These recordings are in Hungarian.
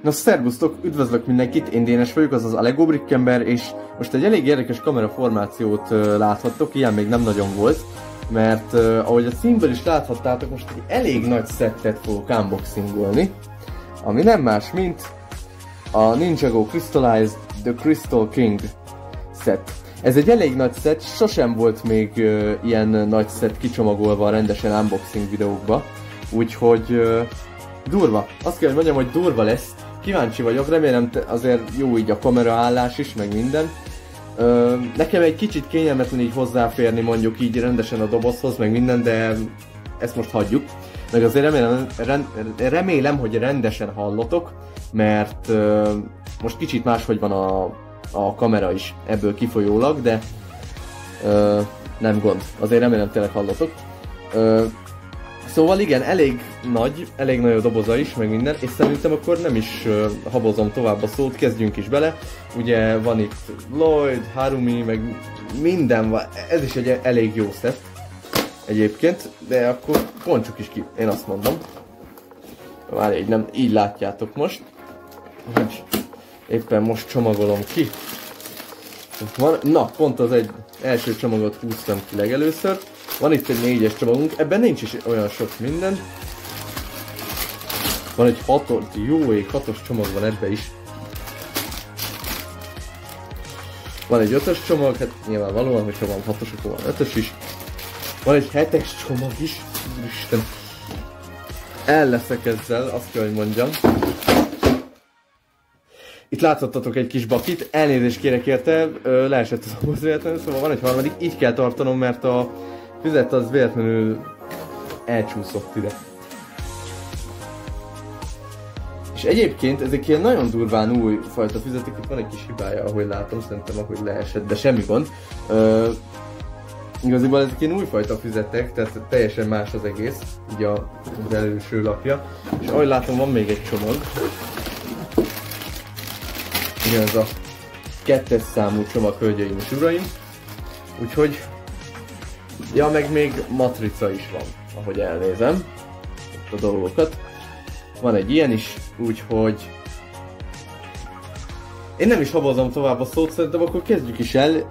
Na szervusztok, üdvözlök mindenkit, én Dénes vagyok, azaz a Lego Brickember, és most egy elég érdekes kameraformációt láthattok, ilyen még nem nagyon volt, mert ahogy a címből is láthattátok, most egy elég nagy szettet fogok unboxingolni, ami nem más, mint a Ninjago Crystallized The Crystal King set. Ez egy elég nagy szett, sosem volt még ilyen nagy szett kicsomagolva rendesen unboxing videókba, úgyhogy durva. Azt kell, hogy mondjam, hogy durva lesz. Kíváncsi vagyok, remélem azért jó így a kameraállás is, meg minden. Nekem egy kicsit kényelmetlen így hozzáférni mondjuk így rendesen a dobozhoz, meg minden, de ezt most hagyjuk. Meg azért remélem, hogy rendesen hallotok, mert most kicsit máshogy van a kamera is ebből kifolyólag, de nem gond. Azért remélem tényleg hallotok. Szóval igen, elég nagy a doboza is, meg minden, és szerintem akkor nem is habozom tovább a szót, kezdjünk is bele. Ugye van itt Lloyd, Harumi, meg minden van, ez is egy elég jó szett egyébként, de akkor bontsuk is ki, én azt mondom. Várj, nem így látjátok most, hogy éppen most csomagolom ki. Na, pont az egy első csomagot húztam ki legelőször. Van itt egy 4-es csomagunk, ebben nincs is olyan sok minden. Van egy 6-os, jó ég, 6-os csomag van ebben is. Van egy 5-ös csomag, hát nyilvánvalóan, hogyha van 6-os, akkor van 5-ös is. Van egy 7-es csomag is, úristen. El leszek ezzel, azt kell, hogy mondjam. Itt láthattatok egy kis bakit, elnézést kérek érte, leesett az ahhoz véletlenül, szóval van egy harmadik, így kell tartanom, mert a füzet az véletlenül elcsúszott ide. És egyébként ezek ilyen nagyon durván új fajta füzetek, itt van egy kis hibája, ahogy látom, szerintem ahogy leesett, de semmi gond. Igaziból ezek ilyen újfajta füzetek, tehát teljesen más az egész, így az előső lapja. És ahogy látom, van még egy csomag. Igen, ez a 2-es számú csomag, hölgyeim és uraim. Úgyhogy... Ja, meg még matrica is van, ahogy elnézem a dolgokat. Van egy ilyen is, úgyhogy... Én nem is habozom tovább a szót, szerintem akkor kezdjük is el.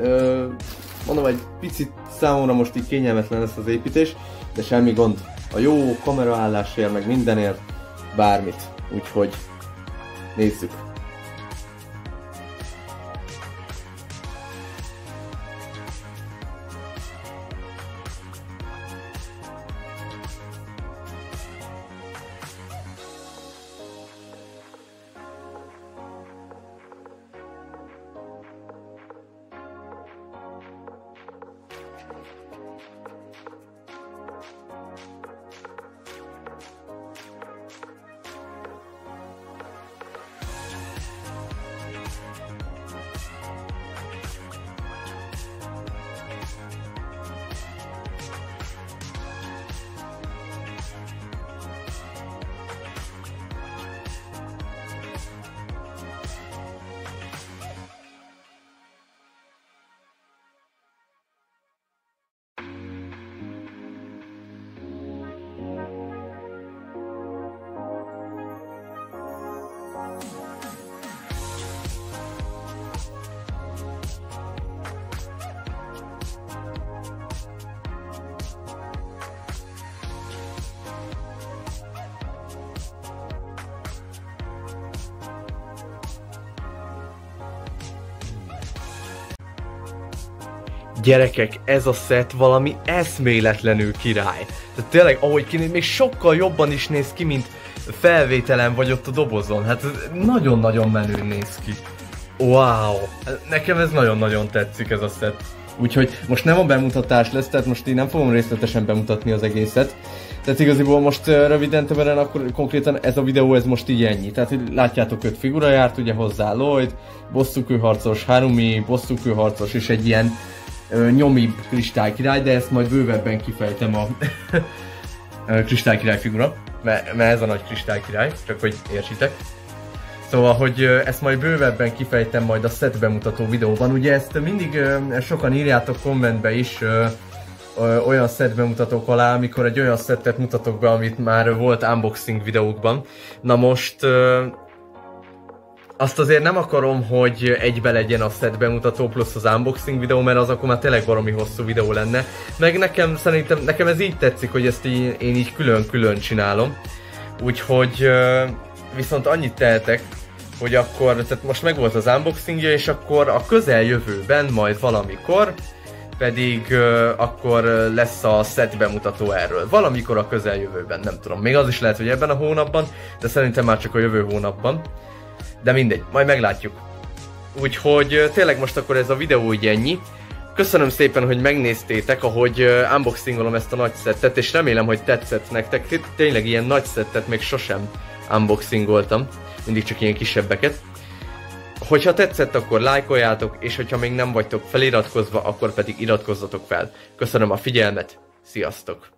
Mondom, egy picit számomra most így kényelmetlen lesz az építés, de semmi gond. A jó kameraállásért, meg mindenért, bármit. Úgyhogy nézzük. Gyerekek, ez a szett valami eszméletlenül király. Tehát tényleg, ahogy kinéz, még sokkal jobban is néz ki, mint felvételen vagy ott a dobozon. Hát nagyon-nagyon menő néz ki. Wow! Nekem ez nagyon-nagyon tetszik ez a szett. Úgyhogy most nem a bemutatás lesz, tehát most én nem fogom részletesen bemutatni az egészet. Tehát igaziból most röviden tömören, akkor konkrétan ez a videó ez most így ennyi. Tehát látjátok 5 figura járt, ugye hozzá Lloyd, bosszúkőharcos, Harumi, bosszúkőharcos és egy ilyen nyomibb kristálykirály, de ezt majd bővebben kifejtem a kristálykirály figura, mert ez a nagy kristálykirály, csak hogy értsétek. Szóval, hogy ezt majd bővebben kifejtem majd a set bemutató videóban. Ugye ezt mindig sokan írjátok kommentbe is olyan set bemutatók alá, amikor egy olyan settet mutatok be, amit már volt unboxing videókban. Na most azt azért nem akarom, hogy egybe legyen a set bemutató plusz az unboxing videó, mert az akkor már tényleg baromi hosszú videó lenne. Meg nekem ez így tetszik, hogy ezt én így külön-külön csinálom. Úgyhogy viszont annyit tehetek, hogy akkor, tehát most megvolt az unboxingja, és akkor a közeljövőben, majd valamikor, pedig akkor lesz a set bemutató erről. Valamikor a közeljövőben, nem tudom. Még az is lehet, hogy ebben a hónapban, de szerintem már csak a jövő hónapban. De mindegy, majd meglátjuk. Úgyhogy tényleg most akkor ez a videó így ennyi. Köszönöm szépen, hogy megnéztétek, ahogy unboxingolom ezt a nagy szettet, és remélem, hogy tetszett nektek. Tényleg ilyen nagy szettet még sosem unboxingoltam, mindig csak ilyen kisebbeket. Hogyha tetszett, akkor lájkoljátok, és hogyha még nem vagytok feliratkozva, akkor pedig iratkozzatok fel. Köszönöm a figyelmet, sziasztok!